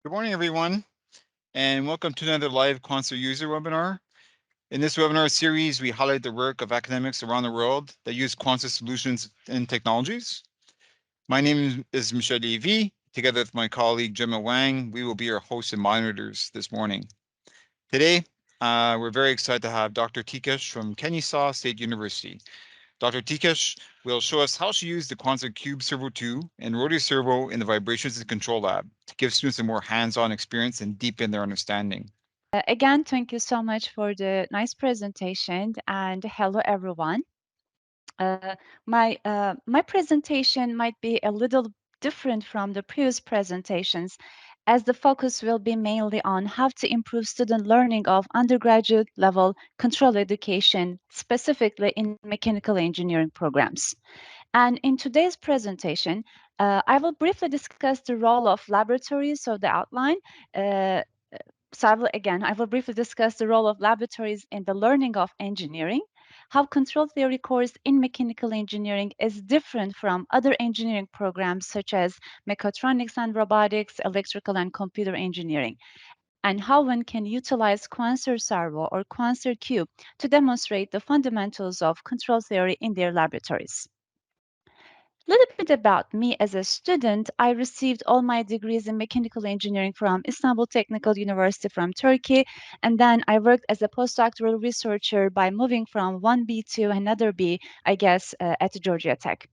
Good morning, everyone, and welcome to another live Quanser user webinar. In this webinar series, we highlight the work of academics around the world that use Quanser solutions and technologies. My name is Michel Levy. Together with my colleague, Gemma Wang, we will be your hosts and monitors this morning. Today, we're very excited to have Dr. Tikesh from Kennesaw State University. Dr. Tikesh will show us how she used the Quanser QUBE Servo 2 and Rotary Servo in the Vibrations and Control Lab to give students a more hands-on experience and deepen their understanding. Again, thank you so much for the nice presentation, and hello everyone. My presentation might be a little different from the previous presentations, as the focus will be mainly on how to improve student learning of undergraduate level control education, specifically in mechanical engineering programs. And in today's presentation, I will briefly discuss the role of laboratories, so the outline. Uh, I will briefly discuss the role of laboratories in the learning of engineering, how control theory course in mechanical engineering is different from other engineering programs such as mechatronics and robotics, electrical and computer engineering, and how one can utilize Quanser Servo or Quanser QUBE to demonstrate the fundamentals of control theory in their laboratories. A little bit about me as a student. I received all my degrees in mechanical engineering from Istanbul Technical University from Turkey. And then I worked as a postdoctoral researcher by moving from one B to another B, I guess, at Georgia Tech.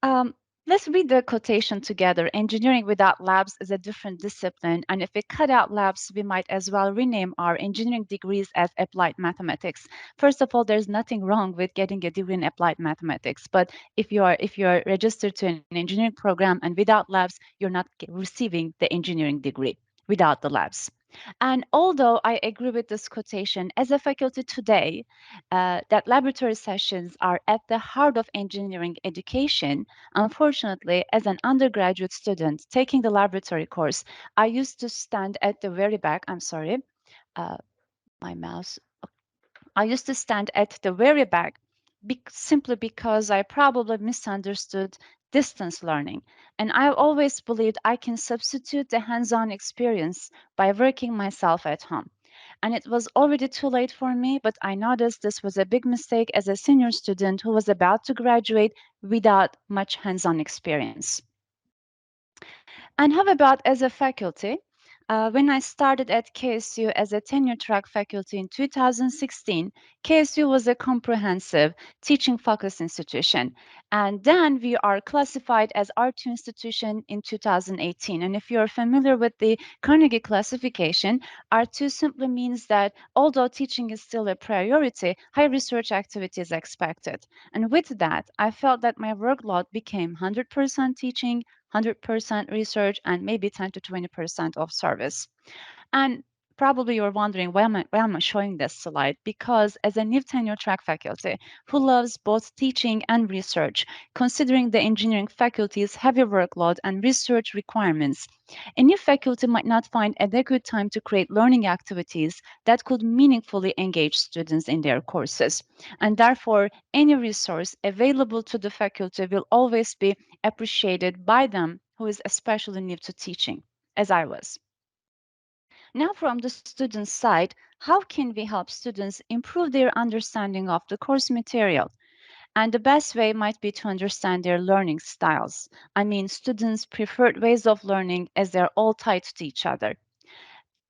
Um, let's read the quotation together. Engineering without labs is a different discipline. And if we cut out labs, we might as well rename our engineering degrees as applied mathematics. First of all, there's nothing wrong with getting a degree in applied mathematics. But if you are registered to an engineering program and without labs, you're not receiving the engineering degree without the labs. And although I agree with this quotation, as a faculty today, that laboratory sessions are at the heart of engineering education, unfortunately, as an undergraduate student taking the laboratory course, I used to stand at the very back. I'm sorry, uh, my mouse. I used to stand at the very back simply because I probably misunderstood distance learning. And I always believed I can substitute the hands-on experience by working myself at home. And it was already too late for me, but I noticed this was a big mistake as a senior student who was about to graduate without much hands-on experience. And how about as a faculty? When I started at KSU as a tenure track faculty in 2016, KSU was a comprehensive teaching focused institution. And then we are classified as R2 institution in 2018. And if you're familiar with the Carnegie classification, R2 simply means that although teaching is still a priority, high research activity is expected. And with that, I felt that my workload became 100% teaching, 100% research, and maybe 10 to 20% of service. And probably you're wondering why am I showing this slide? Because as a new tenure track faculty who loves both teaching and research, considering the engineering faculty's heavy workload and research requirements, a new faculty might not find adequate time to create learning activities that could meaningfully engage students in their courses. And therefore, any resource available to the faculty will always be appreciated by them who is especially new to teaching, as I was. Now, from the student side, how can we help students improve their understanding of the course material? And the best way might be to understand their learning styles. I mean, students' preferred ways of learning as they're all tied to each other.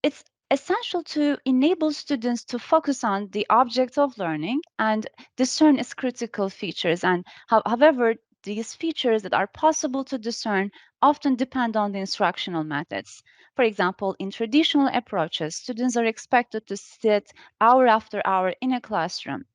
It's essential to enable students to focus on the object of learning and discern its critical features. And however, these features that are possible to discern often depend on the instructional methods. For example, in traditional approaches, students are expected to sit hour after hour in a classroom.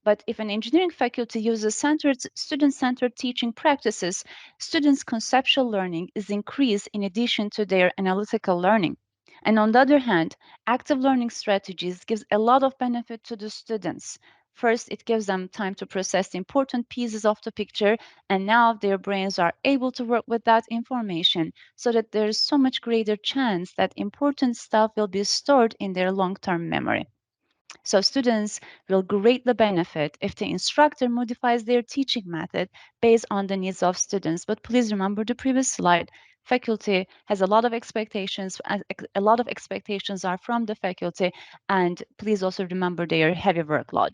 But if an engineering faculty uses student-centered teaching practices, students' conceptual learning is increased in addition to their analytical learning. And on the other hand, active learning strategies gives a lot of benefit to the students. First, it gives them time to process the important pieces of the picture, and now their brains are able to work with that information so that there's so much greater chance that important stuff will be stored in their long-term memory. So students will greatly benefit if the instructor modifies their teaching method based on the needs of students. But please remember the previous slide. Faculty has a lot of expectations, and a lot of expectations are from the faculty, and please also remember their heavy workload.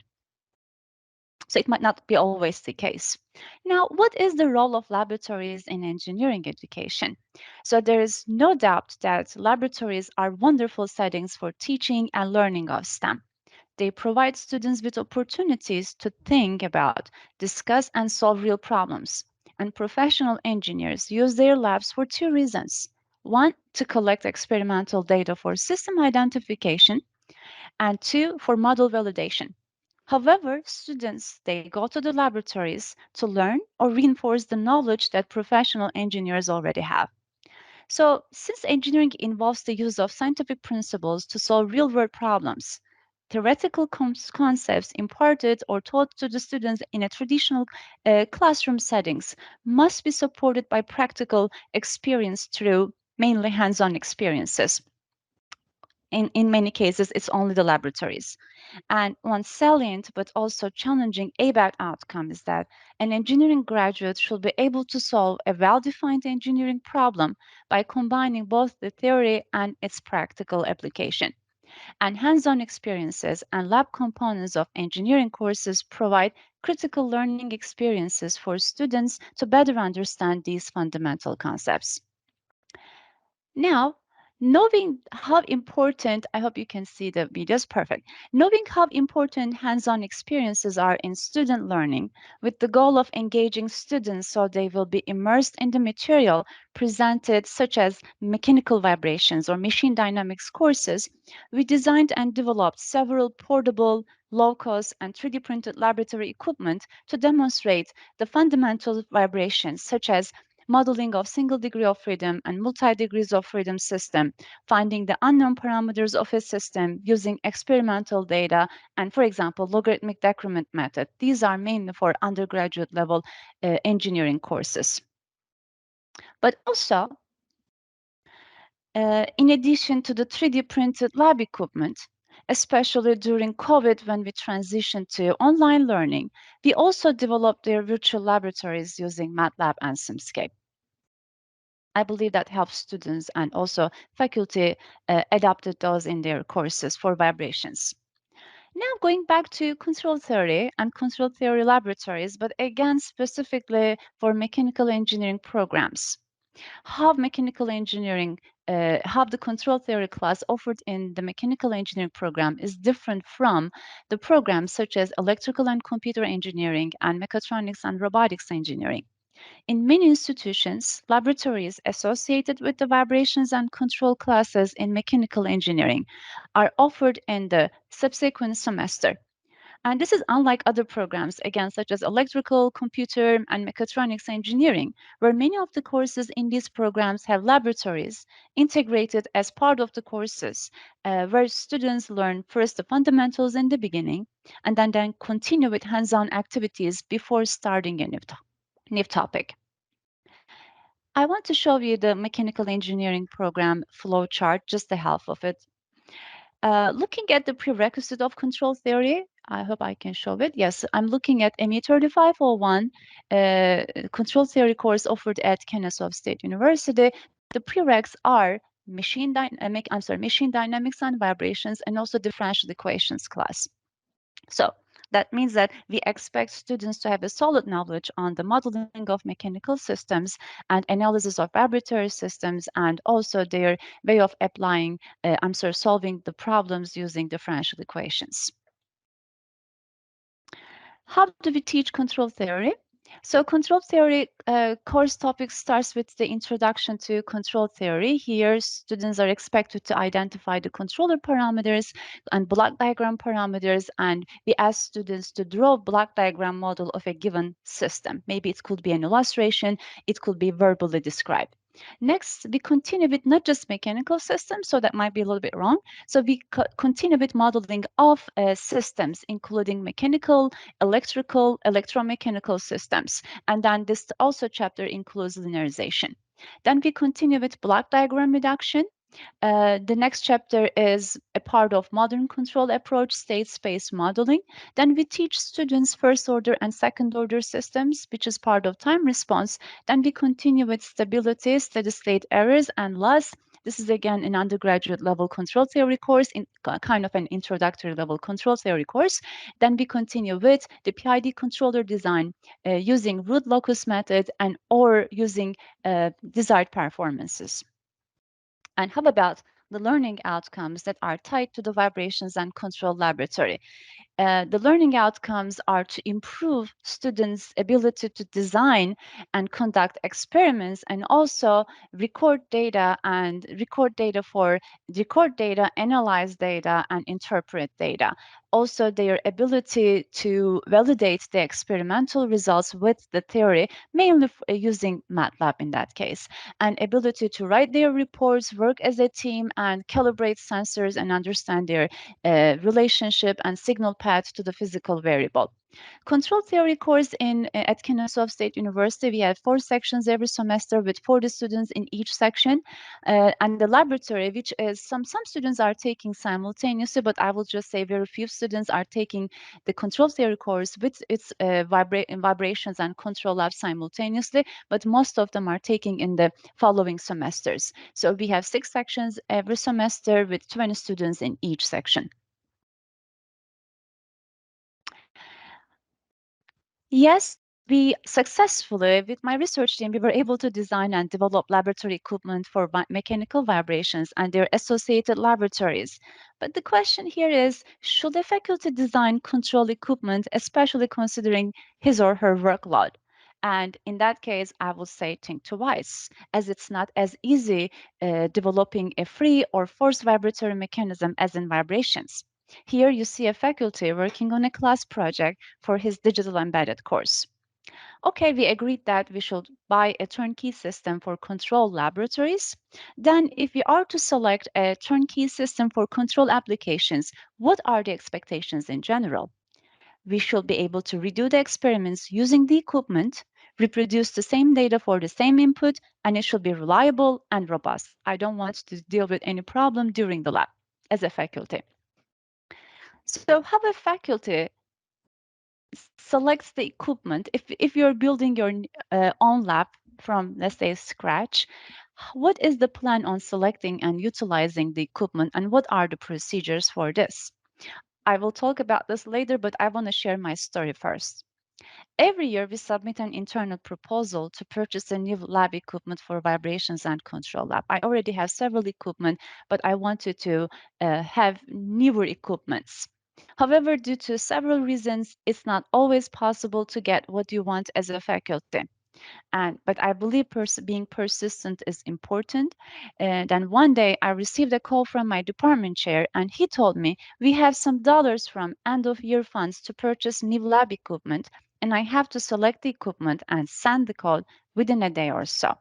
So it might not be always the case. Now, what is the role of laboratories in engineering education? So there is no doubt that laboratories are wonderful settings for teaching and learning of STEM. They provide students with opportunities to think about, discuss, and solve real problems. And professional engineers use their labs for two reasons. One, to collect experimental data for system identification, and two, for model validation. However, students, they go to the laboratories to learn or reinforce the knowledge that professional engineers already have. So, since engineering involves the use of scientific principles to solve real-world problems, theoretical concepts imparted or taught to the students in a traditional classroom settings must be supported by practical experience through mainly hands-on experiences. In many cases, it's only the laboratories. And one salient but also challenging ABAC outcome is that an engineering graduate should be able to solve a well-defined engineering problem by combining both the theory and its practical application. And hands-on experiences and lab components of engineering courses provide critical learning experiences for students to better understand these fundamental concepts. Now, knowing how important, I hope you can see the videos perfect, knowing how important hands-on experiences are in student learning with the goal of engaging students so they will be immersed in the material presented, such as mechanical vibrations or machine dynamics courses, we designed and developed several portable, low-cost, and 3D printed laboratory equipment to demonstrate the fundamental vibrations, such as modeling of single degree of freedom and multi-degrees of freedom system, finding the unknown parameters of a system using experimental data, and for example, logarithmic decrement method. These are mainly for undergraduate level engineering courses. But also, in addition to the 3D printed lab equipment, especially during COVID when we transitioned to online learning, we also developed their virtual laboratories using MATLAB and SimScape. I believe that helps students and also faculty adapted those in their courses for vibrations. Now going back to control theory and control theory laboratories, but again specifically for mechanical engineering programs. How mechanical engineering, how the control theory class offered in the mechanical engineering program is different from the programs such as electrical and computer engineering and mechatronics and robotics engineering. In many institutions, laboratories associated with the vibrations and control classes in mechanical engineering are offered in the subsequent semester. And this is unlike other programs, again, such as electrical, computer, and mechatronics engineering, where many of the courses in these programs have laboratories integrated as part of the courses, where students learn first the fundamentals in the beginning, and then continue with hands-on activities before starting a new topic. I want to show you the mechanical engineering program flow chart, just the half of it. Looking at the prerequisite of control theory, I hope I can show it. Yes, I'm looking at ME 3501 control theory course offered at Kennesaw State University. The prereqs are machine dynamics and vibrations, and also differential equations class. So that means that we expect students to have a solid knowledge on the modeling of mechanical systems and analysis of vibratory systems, and also their way of applying, solving the problems using differential equations. How do we teach control theory? So control theory course topic starts with the introduction to control theory. Here, students are expected to identify the controller parameters and block diagram parameters, and we ask students to draw a block diagram model of a given system. Maybe it could be an illustration, it could be verbally described. Next, we continue with not just mechanical systems, so that might be a little bit wrong. So we continue with modeling of systems, including mechanical, electrical, electromechanical systems. And then this also chapter includes linearization. Then we continue with block diagram reduction. The next chapter is a part of modern control approach, state space modeling. Then we teach students first order and second order systems, which is part of time response. Then we continue with stability, steady state errors, and loss. This is again an undergraduate level control theory course, in kind of an introductory level control theory course. Then we continue with the PID controller design using root locus method and or using desired performances. And how about the learning outcomes that are tied to the vibrations and control laboratory? The learning outcomes are to improve students' ability to design and conduct experiments and also record data, analyze data, and interpret data. Also, their ability to validate the experimental results with the theory, mainly using MATLAB in that case, and ability to write their reports, work as a team, and calibrate sensors and understand their relationship and signal path to the physical variable. Control theory course at Kennesaw State University, we have 4 sections every semester with 40 students in each section. And the laboratory, which is some students are taking simultaneously, but I will just say very few students are taking the control theory course with its vibrations and control lab simultaneously, but most of them are taking in the following semesters. So we have 6 sections every semester with 20 students in each section. Yes, we successfully, with my research team, we were able to design and develop laboratory equipment for mechanical vibrations and their associated laboratories. But the question here is, should a faculty design control equipment, especially considering his or her workload? And in that case, I will say think twice, as it's not as easy developing a free or forced vibratory mechanism as in vibrations. Here you see a faculty working on a class project for his digital embedded course. Okay, we agreed that we should buy a turnkey system for control laboratories. Then if we are to select a turnkey system for control applications, what are the expectations in general? We should be able to redo the experiments using the equipment, reproduce the same data for the same input, and it should be reliable and robust. I don't want to deal with any problem during the lab as a faculty. So how a faculty selects the equipment, if you're building your own lab from, let's say, scratch, what is the plan on selecting and utilizing the equipment, and what are the procedures for this? I will talk about this later, but I want to share my story first. Every year, we submit an internal proposal to purchase a new lab equipment for vibrations and control lab. I already have several equipment, but I wanted to have newer equipments. However, due to several reasons, it's not always possible to get what you want as a faculty. But I believe being persistent is important. And then one day I received a call from my department chair, and he told me we have some dollars from end of year funds to purchase new lab equipment, and I have to select the equipment and send the code within a day or so.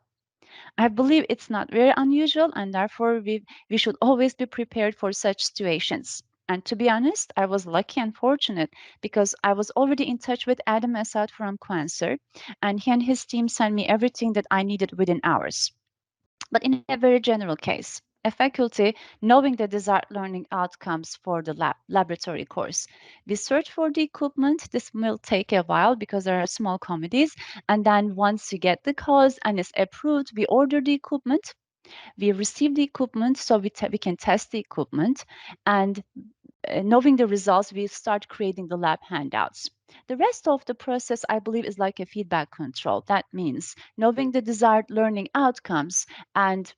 I believe it's not very unusual, and therefore we should always be prepared for such situations. And to be honest, I was lucky and fortunate because I was already in touch with Adam Assad from Quanser, and he and his team sent me everything that I needed within hours. But in a very general case, a faculty knowing the desired learning outcomes for the laboratory course. We search for the equipment. This will take a while because there are small committees. And then once you get the cause and it's approved, we order the equipment. We receive the equipment so we can test the equipment. And knowing the results, we start creating the lab handouts. The rest of the process, I believe, is like a feedback control. That means knowing the desired learning outcomes and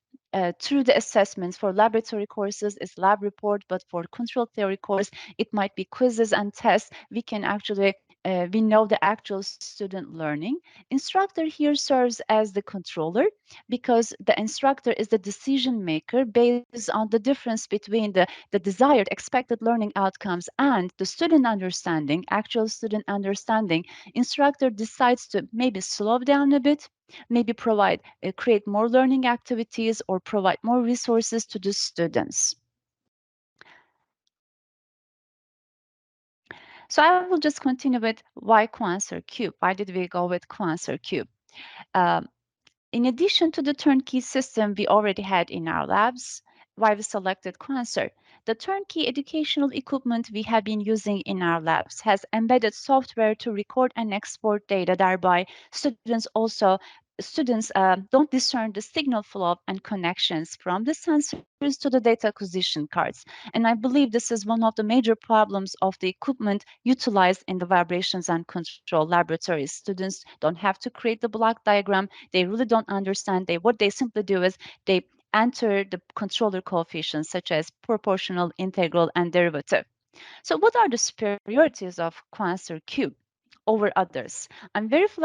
through the assessments for laboratory courses is lab report, but for control theory course, it might be quizzes and tests. We can actually we know the actual student learning. Instructor here serves as the controller because the instructor is the decision maker based on the difference between the desired expected learning outcomes and the student understanding, actual student understanding. Instructor decides to maybe slow down a bit, maybe create more learning activities or provide more resources to the students. So I will just continue with why Quanser QUBE. Why did we go with Quanser QUBE? Um, in addition to the turnkey system we already had in our labs, why we selected Quanser. The turnkey educational equipment we have been using in our labs has embedded software to record and export data. Thereby, students don't discern the signal flow and connections from the sensors to the data acquisition cards. And I believe this is one of the major problems of the equipment utilized in the vibrations and control laboratories. Students don't have to create the block diagram. They really don't understand. What they simply do is they enter the controller coefficients such as proportional, integral, and derivative. So what are the superiorities of Quanser Cube over others?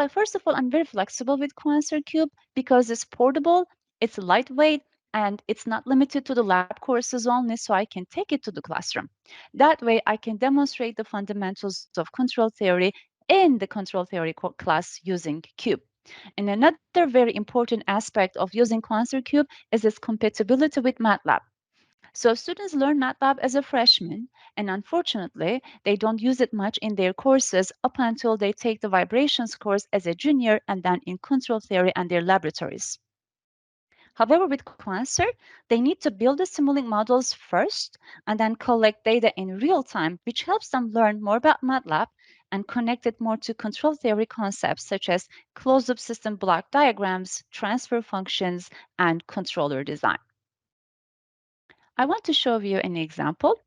First of all, I'm very flexible with Quanser Cube because it's portable, it's lightweight, and it's not limited to the lab courses only, so I can take it to the classroom. That way, I can demonstrate the fundamentals of control theory in the control theory class using Cube. And another very important aspect of using Quanser Cube is its compatibility with MATLAB. So students learn MATLAB as a freshman, and unfortunately, they don't use it much in their courses up until they take the vibrations course as a junior and then in control theory and their laboratories. However, with Quanser, they need to build the Simulink models first and then collect data in real time, which helps them learn more about MATLAB and connect it more to control theory concepts such as closed-loop system block diagrams, transfer functions, and controller design. I want to show you an example.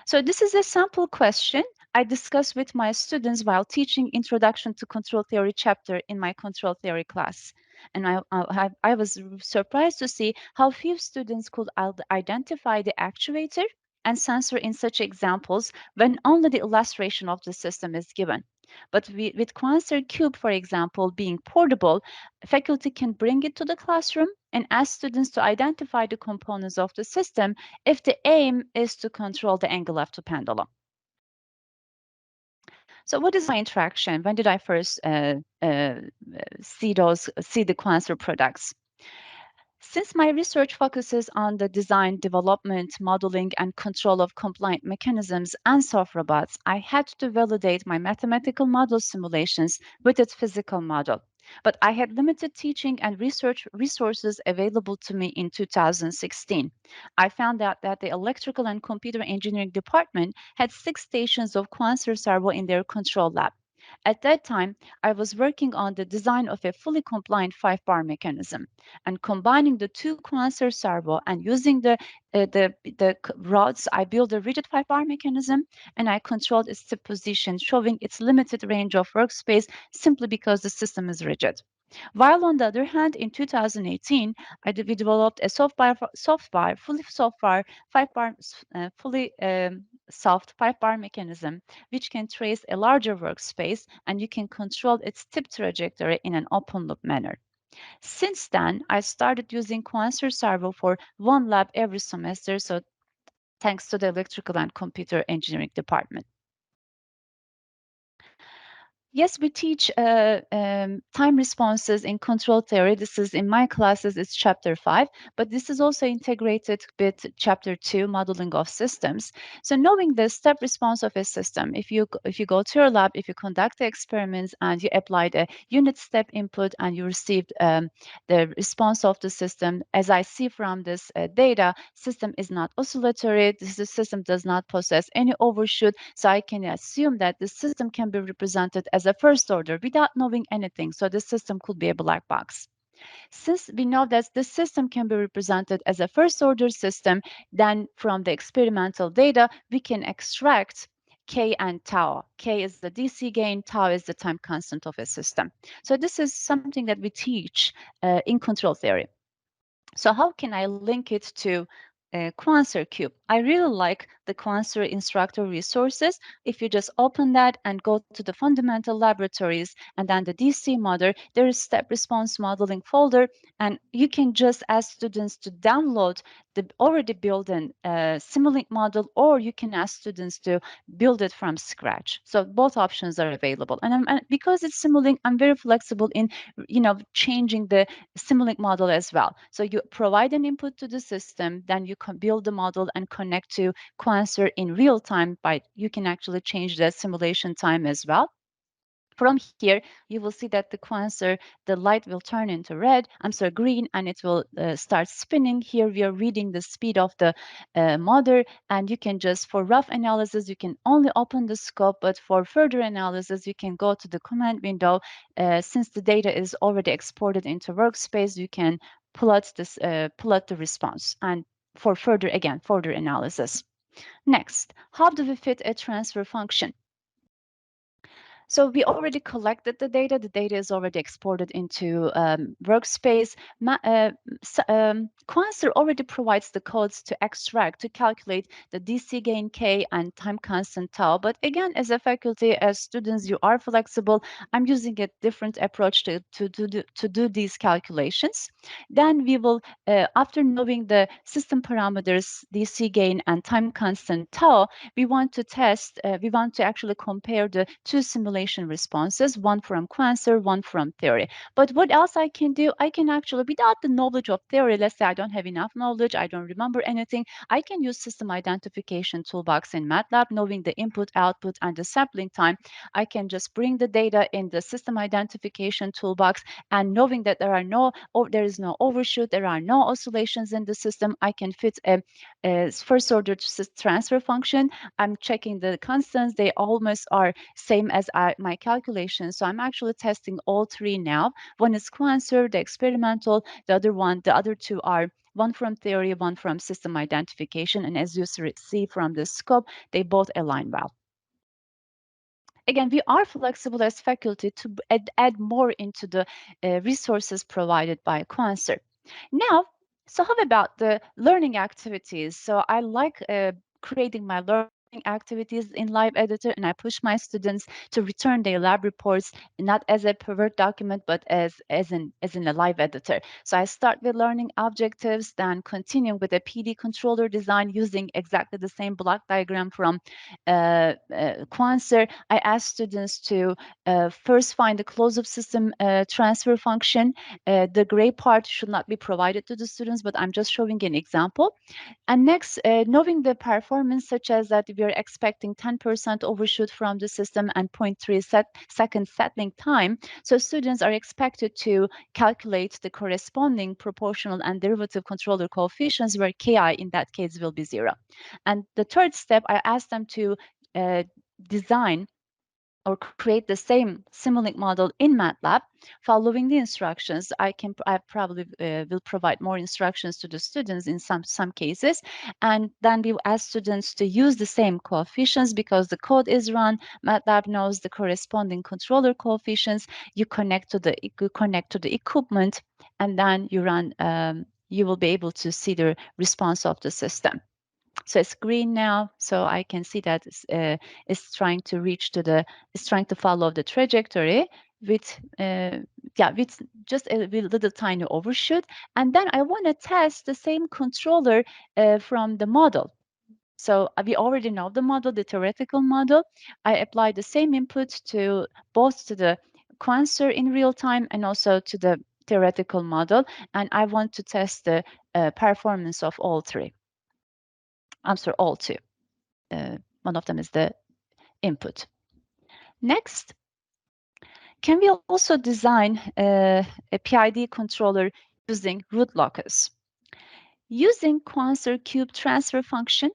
So this is a sample question I discussed with my students while teaching Introduction to Control Theory chapter in my control theory class. And I was surprised to see how few students could identify the actuator and sensor in such examples when only the illustration of the system is given. But with Quanser Cube, for example, being portable, faculty can bring it to the classroom and ask students to identify the components of the system if the aim is to control the angle of the pendulum. So what is my interaction? When did I first see the Quanser products? Since my research focuses on the design, development, modeling, and control of compliant mechanisms and soft robots, I had to validate my mathematical model simulations with its physical model. But I had limited teaching and research resources available to me in 2016. I found out that the electrical and computer engineering department had 6 stations of Quanser Servo in their control lab. At that time, I was working on the design of a fully compliant 5-bar mechanism and combining the two Quanser servo and using the rods, I built a rigid 5-bar mechanism and I controlled its tip position, showing its limited range of workspace simply because the system is rigid. While on the other hand, in 2018, we developed a fully soft bar, 5-bar, fully soft 5-bar mechanism, which can trace a larger workspace and you can control its tip trajectory in an open loop manner. Since then, I started using Quanser Servo for one lab every semester, so thanks to the electrical and computer engineering department. Yes, we teach time responses in control theory. This is in my classes, it's chapter 5, but this is also integrated with chapter 2, modeling of systems. So knowing the step response of a system, if you go to your lab, if you conduct the experiments and you applied a unit step input and you received the response of the system, as I see from this data, system is not oscillatory, the system does not possess any overshoot, so I can assume that the system can be represented as a first order without knowing anything. So the system could be a black box. Since we know that the system can be represented as a first order system, then from the experimental data, we can extract K and tau. K is the DC gain, tau is the time constant of a system. So this is something that we teach in control theory. So how can I link it to Quanser Cube? I really like the Quanser instructor resources. If you just open that and go to the fundamental laboratories and then the DC model, there is step response modeling folder, and you can just ask students to download the already built-in Simulink model, or you can ask students to build it from scratch. So both options are available. And because it's Simulink, I'm very flexible in changing the Simulink model as well. So you provide an input to the system, then you can build the model and connect to Quanser in real time. You can actually change the simulation time as well. From here, you will see that the Quanser, the light will turn into red, green, and it will start spinning. Here we are reading the speed of the motor, and you can just, for rough analysis, you can only open the scope, but for further analysis, you can go to the command window. Since the data is already exported into workspace, you can plot the response, and for further analysis. Next, how do we fit a transfer function? So we already collected the data. The data is already exported into workspace. Quanser already provides the codes to extract, to calculate the DC gain K and time constant tau. But again, as a faculty, as students, you are flexible. I'm using a different approach to do these calculations. Then we will, after knowing the system parameters, DC gain and time constant tau, we want to test, we want to actually compare the two simulation responses, one from Quanser, one from theory. But what else I can do? I can actually, without the knowledge of theory, let's say I don't have enough knowledge, I don't remember anything, I can use system identification toolbox in MATLAB, knowing the input, output, and the sampling time. I can just bring the data in the system identification toolbox, and knowing that there is no overshoot, there are no oscillations in the system, I can fit a first order transfer function. I'm checking the constants. They almost are same as my calculations. So I'm actually testing all three now. One is Quanser, the experimental. The other two are one from theory, one from system identification. And as you see from the scope, they both align well. Again, we are flexible as faculty to add more into the resources provided by Quanser. Now, so how about the learning activities? So I like creating my learning activities in Live Editor, and I push my students to return their lab reports not as a per Word document, but as in a Live Editor. So I start with learning objectives, then continuing with a PD controller design using exactly the same block diagram from Quanser. I ask students to first find the closed system transfer function. The gray part should not be provided to the students, but I'm just showing an example. And next, knowing the performance, such as that we are expecting 10% overshoot from the system and 0.3 second settling time. So students are expected to calculate the corresponding proportional and derivative controller coefficients, where Ki in that case will be 0. And the third step, I asked them to design or create the same Simulink model in MATLAB, following the instructions. I probably will provide more instructions to the students in some cases, and then we ask students to use the same coefficients because the code is run. MATLAB knows the corresponding controller coefficients. You connect to the equipment, and then you run. You will be able to see the response of the system. So it's green now, so I can see that it's trying to it's trying to follow the trajectory with with just a little tiny overshoot. And then I want to test the same controller from the model. So we already know the model, the theoretical model. I apply the same input to both to the Quanser in real time and also to the theoretical model, and I want to test the performance of all three. I'm sorry, all two. One of them is the input. Next, can we also design a PID controller using root locus? Using Quanser QUBE transfer function,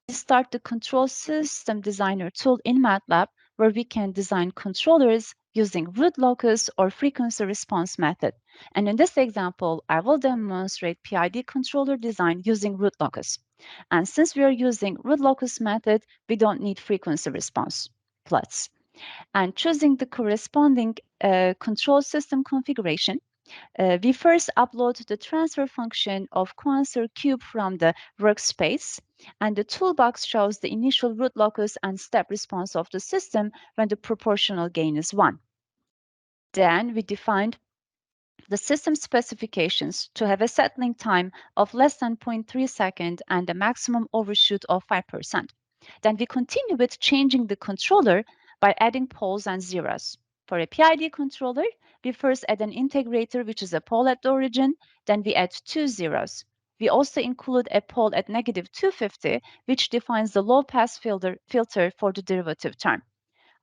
we start the control system designer tool in MATLAB, where we can design controllers using root locus or frequency response method. And in this example, I will demonstrate PID controller design using root locus. And since we are using root locus method, we don't need frequency response plots. And choosing the corresponding control system configuration, we first upload the transfer function of Quanser QUBE from the workspace, and the toolbox shows the initial root locus and step response of the system when the proportional gain is 1. Then we defined the system specifications to have a settling time of less than 0.3 seconds and a maximum overshoot of 5%. Then we continue with changing the controller by adding poles and zeros. For a PID controller, we first add an integrator, which is a pole at the origin, then we add 2 zeros. We also include a pole at -250, which defines the low pass filter for the derivative term.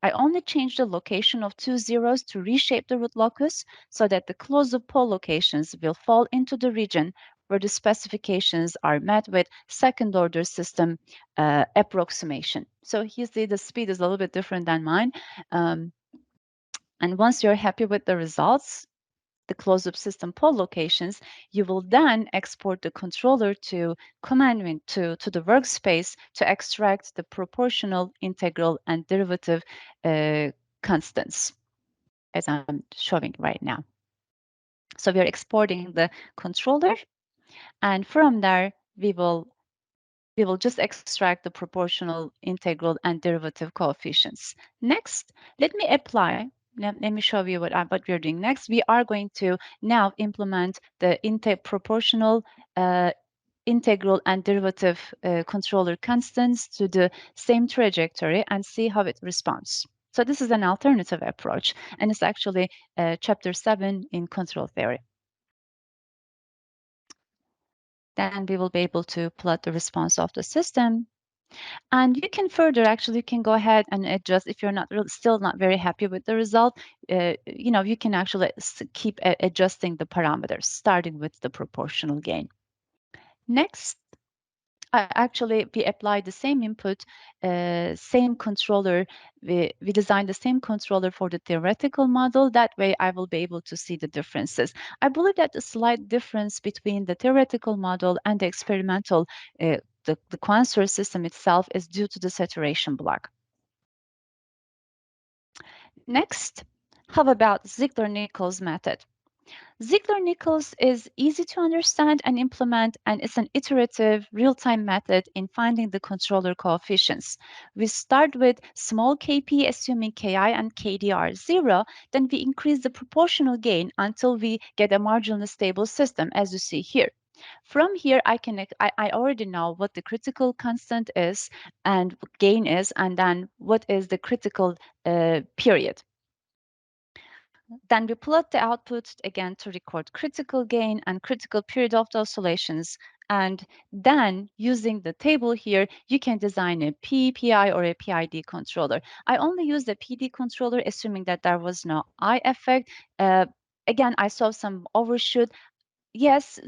I only change the location of 2 zeros to reshape the root locus so that the closed pole locations will fall into the region where the specifications are met with second order system approximation. So you see the speed is a little bit different than mine. And once you're happy with the results, the closed system pole locations, you will then export the controller to command to the workspace to extract the proportional, integral, and derivative constants, as I'm showing right now. So we are exporting the controller, and from there we will just extract the proportional, integral, and derivative coefficients. Next, let me apply. Let me show you what we're doing next. We are going to now implement the proportional, integral, and derivative controller constants to the same trajectory and see how it responds. So this is an alternative approach, and it's actually chapter 7 in control theory. Then we will be able to plot the response of the system. And you can further, actually, you can go ahead and adjust if you're not still not very happy with the result. You can actually keep adjusting the parameters, starting with the proportional gain. Next, we apply the same input, same controller. We design the same controller for the theoretical model. That way, I will be able to see the differences. I believe that the slight difference between the theoretical model and the experimental, the Quanser system itself, is due to the saturation block. Next, how about Ziegler-Nichols method? Ziegler-Nichols is easy to understand and implement, and it's an iterative, real-time method in finding the controller coefficients. We start with small kp, assuming ki and kd are 0, then we increase the proportional gain until we get a marginally stable system, as you see here. From here, I already know what the critical constant is and gain is, and then what is the critical period. Then we plot the output again to record critical gain and critical period of the oscillations. And then using the table here, you can design a PPI or a PID controller. I only use the PD controller, assuming that there was no I effect. Again, I saw some overshoot. Yes,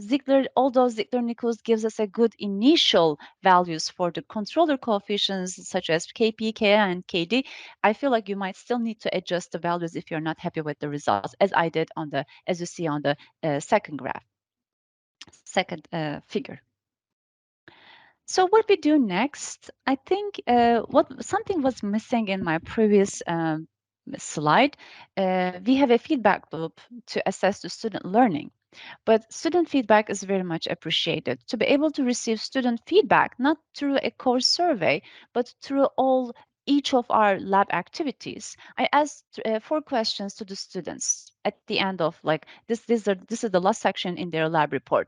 although Ziegler-Nichols gives us a good initial values for the controller coefficients such as Kp, Ka, and Kd, I feel like you might still need to adjust the values if you're not happy with the results, as I did as you see on the second graph, second figure. So what we do next, I think something was missing in my previous slide. We have a feedback loop to assess the student learning. But student feedback is very much appreciated. To be able to receive student feedback, not through a course survey, but through each of our lab activities, I asked 4 questions to the students at the end of this. This is the last section in their lab report.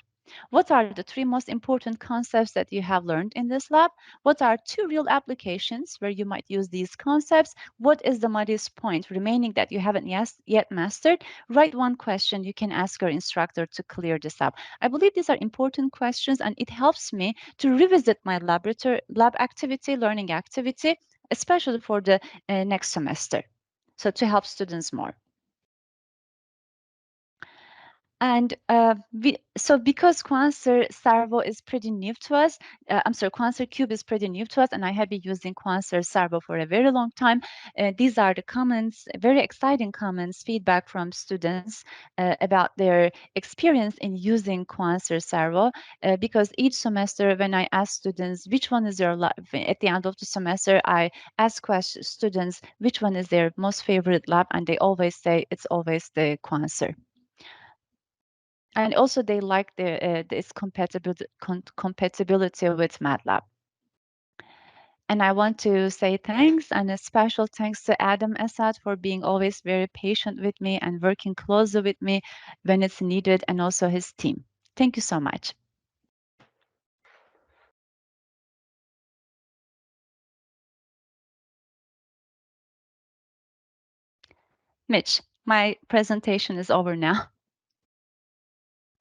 What are the 3 most important concepts that you have learned in this lab? What are 2 real applications where you might use these concepts? What is the muddiest point remaining that you haven't yet mastered? Write 1 question you can ask your instructor to clear this up. I believe these are important questions, and it helps me to revisit my lab activity, learning activity, especially for the next semester, so to help students more. And because Quanser Servo is pretty new to us, Quanser QUBE is pretty new to us, and I have been using Quanser Servo for a very long time. These are the comments, very exciting comments, feedback from students about their experience in using Quanser Servo, because each semester when I ask students which one is their lab, at the end of the semester, I ask students which one is their most favorite lab, and they always say it's always the Quanser. And also they like this compatibility with MATLAB. And I want to say thanks, and a special thanks to Adam Assad for being always very patient with me and working closely with me when it's needed, and also his team. Thank you so much. Mitch, my presentation is over now.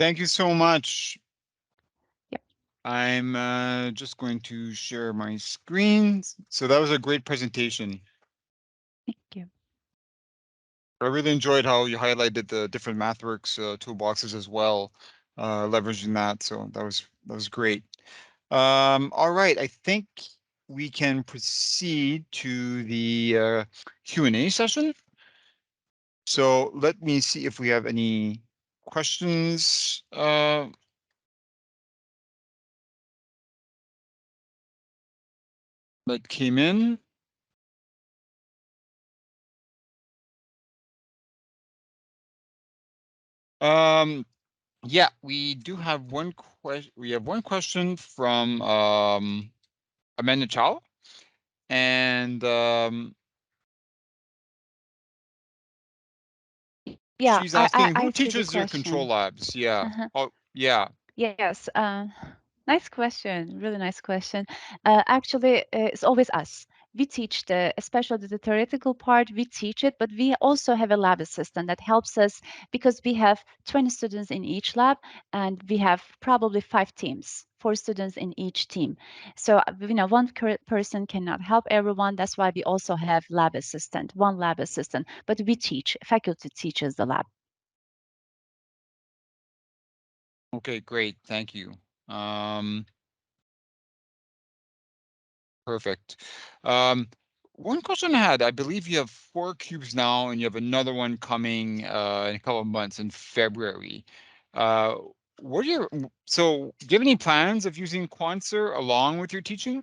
Thank you so much. Yep. I'm just going to share my screen. So that was a great presentation. I really enjoyed how you highlighted the different MathWorks toolboxes as well, leveraging that. So that was great. All right, I think we can proceed to the Q&A session. So let me see if we have any questions that came in. Yeah, we do have one question. We have one question from Amanda Chow, and Yeah, she's asking I who see the teaches your control question. labs? Yeah. Uh-huh. Oh, yeah. Yes, nice question. Really nice question. Actually, it's always us. We teach especially the theoretical part, we teach it, but we also have a lab assistant that helps us because we have 20 students in each lab and we have probably 5 teams, 4 students in each team. So, one person cannot help everyone. That's why we also have lab assistant, one lab assistant, but we teach, faculty teaches the lab. Okay, great. Thank you. Perfect. Um, one question I had, I believe you have 4 cubes now, and you have another one coming in a couple of months in February. Uh, what are your so do you have any plans of using Quanser along with your teaching?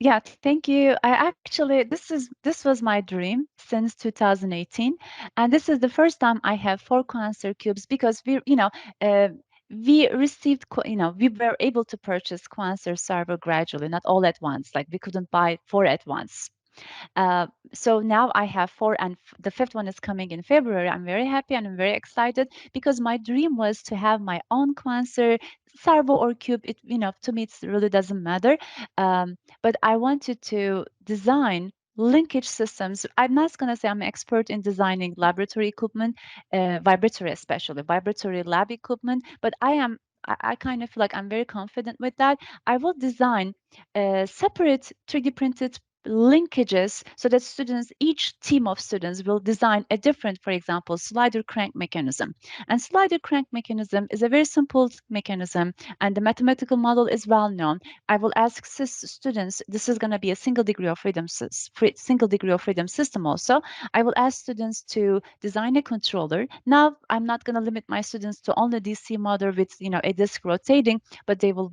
Yeah, thank you. I actually this was my dream since 2018, and this is the first time I have 4 Quanser cubes because uh, we received we were able to purchase Quanser server gradually, not all at once. Like we couldn't buy 4 at once. So now I have 4, and the 5th one is coming in February. I'm very happy and I'm very excited because my dream was to have my own Quanser Servo or Cube. To me, it really doesn't matter. But I wanted to design linkage systems. I'm not going to say I'm an expert in designing laboratory equipment, vibratory especially, vibratory lab equipment, but I kind of feel like I'm very confident with that. I will design separate 3D printed linkages so that each team of students will design a different, for example, slider crank mechanism. And slider crank mechanism is a very simple mechanism, and the mathematical model is well known. I will ask students, this is going to be a single degree of freedom system also. I will ask students to design a controller. Now, I'm not going to limit my students to only DC motor with a disk rotating, but they will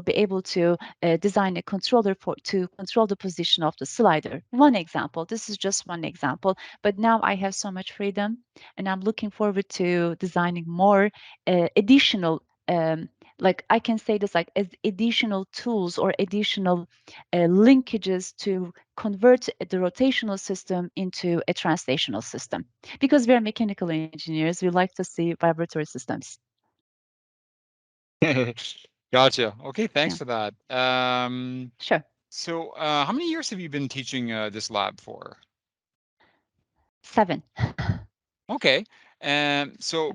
be able to design a controller to control the position of the slider. One example. This is just one example, but now I have so much freedom, and I'm looking forward to designing more additional. Like I can say this like as additional tools or additional linkages to convert the rotational system into a translational system. Because we're mechanical engineers, we like to see vibratory systems. Gotcha. Okay, thanks Yeah, for that. sure. So how many years have you been teaching this lab for? 7. Okay. So,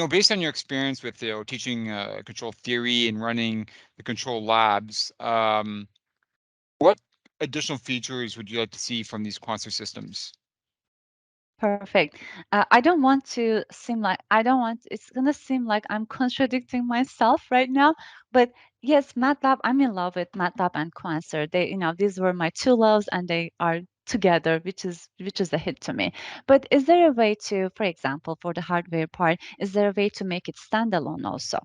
based on your experience with, teaching control theory and running the control labs, what additional features would you like to see from these Quanser systems? Perfect. I don't want to seem like it's gonna seem like I'm contradicting myself right now, but yes, MATLAB, I'm in love with MATLAB and Quanser. These were my 2 loves and they are together, which is a hit to me. But is there a way to, for example, for the hardware part, is there a way to make it standalone also?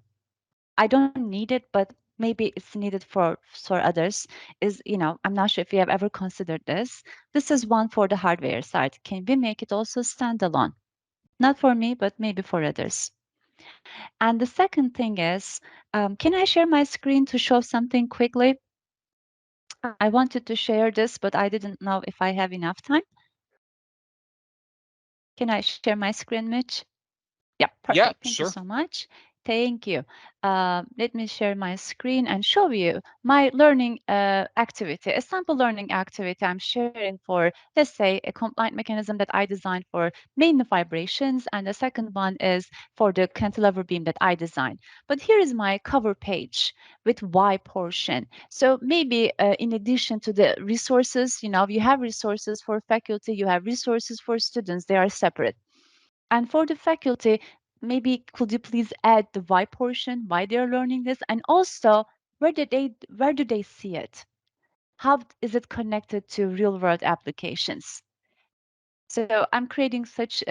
I don't need it, but maybe it's needed for others. I'm not sure if you have ever considered this. This is one for the hardware side. Can we make it also standalone? Not for me, but maybe for others. And the second thing is, can I share my screen to show something quickly? I wanted to share this, but I didn't know if I have enough time. Can I share my screen, Mitch? Yeah, Yeah, perfect. Thank you sure. so much. Thank you. Let me share my screen and show you my learning activity, a sample learning activity I'm sharing for, let's say, a compliant mechanism that I designed for main vibrations, and the second one is for the cantilever beam that I designed. But here is my cover page with Y portion. So maybe in addition to the resources, you have resources for faculty, you have resources for students, they are separate. And for the faculty, maybe could you please add the why portion, why they're learning this, and also where do they see it? How is it connected to real world applications? So I'm creating such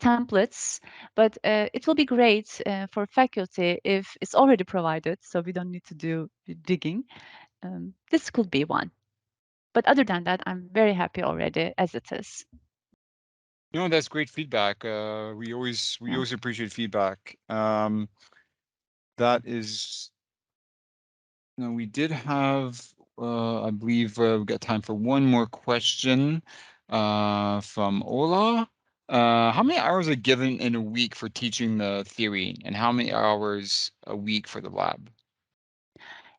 templates, but it will be great for faculty if it's already provided, so we don't need to do digging. This could be one. But other than that, I'm very happy already as it is. That's great feedback. We always appreciate feedback. That is, we did have, I believe, we've got time for one more question from Ola. How many hours are given in a week for teaching the theory, and how many hours a week for the lab?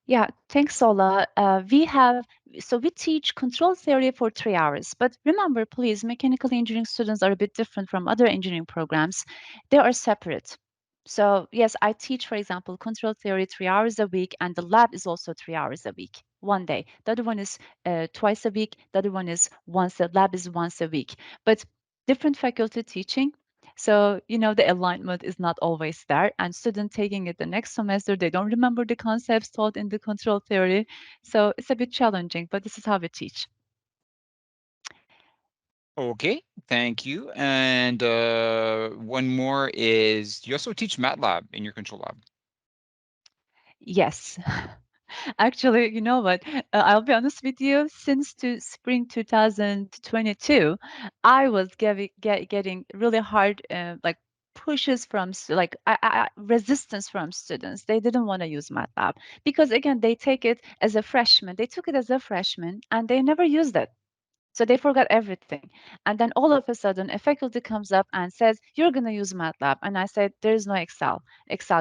Yeah, thanks, Sola. We teach control theory for 3 hours. But remember, please, mechanical engineering students are a bit different from other engineering programs. They are separate. So yes, I teach, for example, control theory 3 hours a week, and the lab is also 3 hours a week, one day. The other one is twice a week. The other one is the lab is once a week. But different faculty teaching, so, the alignment is not always there, and students taking it the next semester, they don't remember the concepts taught in the control theory. So it's a bit challenging, but this is how we teach. Okay, thank you. And one more is, you also teach MATLAB in your control lab. Yes. Actually, you know what? I'll be honest with you. Since spring 2022, I was getting really hard, like pushes from like resistance from students. They didn't want to use MATLAB because again, they take it as a freshman. They took it as a freshman and they never used it. So they forgot everything. And then all of a sudden, a faculty comes up and says, "You're going to use MATLAB." And I said, "There is no Excel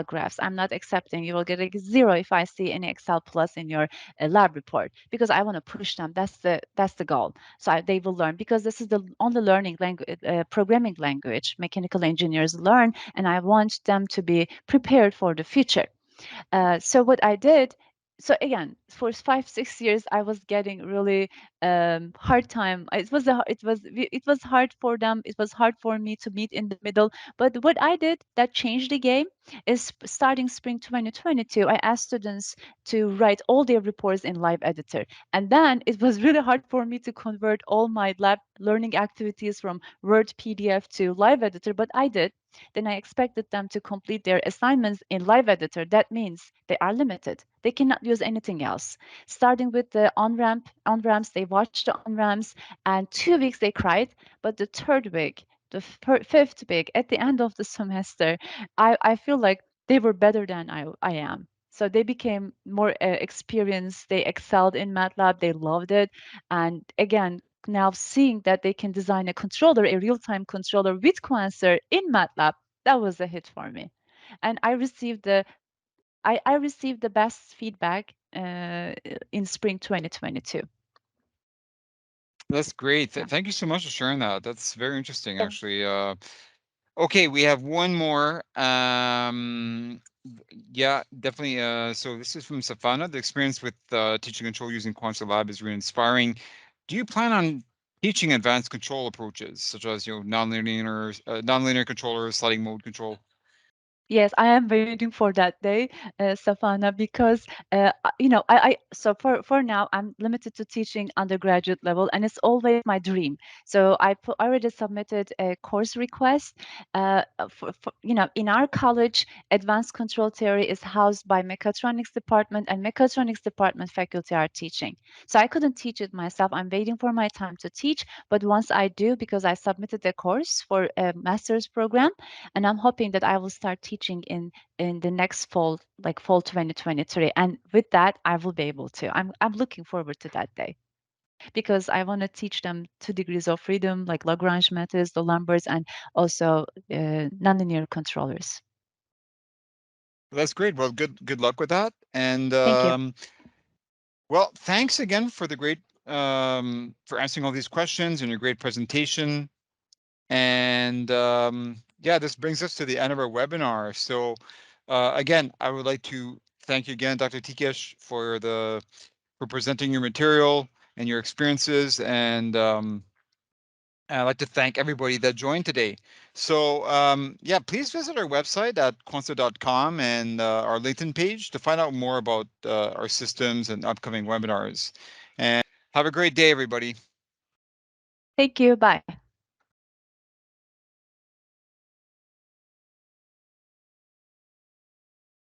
graphs. I'm not accepting. You will get a zero if I see any Excel plus in your lab report because I want to push them. That's the goal. So they will learn because this is the only learning language, programming language mechanical engineers learn. And I want them to be prepared for the future. So what I did, so again, for 5, 6 years, I was getting really hard time. It was hard for them. It was hard for me to meet in the middle. But what I did that changed the game is starting spring 2022, I asked students to write all their reports in Live Editor, and then it was really hard for me to convert all my lab learning activities from Word PDF to Live Editor. But I did. Then I expected them to complete their assignments in Live Editor. That means they are limited. They cannot use anything else. Starting with the on-ramps, they watched the on-ramps, and 2 weeks they cried. But the third week, the fifth week, at the end of the semester, I feel like they were better than I am. So they became more experienced. They excelled in MATLAB. They loved it. And again, now seeing that they can design a controller, a real-time controller with Quanser in MATLAB, that was a hit for me. And I received the best feedback in spring 2022. That's great. Yeah. Thank you so much for sharing that. That's very interesting, Yeah. actually. Okay, we have one more. Yeah, definitely. So this is from Safana. The experience with teaching control using Quantum Lab is really inspiring. Do you plan on teaching advanced control approaches, such as nonlinear controllers, sliding mode control? Yes, I am waiting for that day, Safana, because so for now I'm limited to teaching undergraduate level, and it's always my dream. So I already submitted a course request. In our college, advanced control theory is housed by mechatronics department, and mechatronics department faculty are teaching. So I couldn't teach it myself. I'm waiting for my time to teach, but once I do, because I submitted a course for a master's program, and I'm hoping that I will start teaching in the next fall, like fall 2023. And with that, I will be able to. I'm looking forward to that day because I want to teach them 2 degrees of freedom, like Lagrange methods, the Lamberts, and also nonlinear controllers. That's great. Well, good luck with that. And Thank you. well, thanks again for the great for answering all these questions and your great presentation. And yeah, this brings us to the end of our webinar. So again, I would like to thank you again, Dr. Tikesh, for presenting your material and your experiences. And I'd like to thank everybody that joined today. So yeah, please visit our website at quanser.com and our LinkedIn page to find out more about our systems and upcoming webinars. And have a great day, everybody. Thank you. Bye.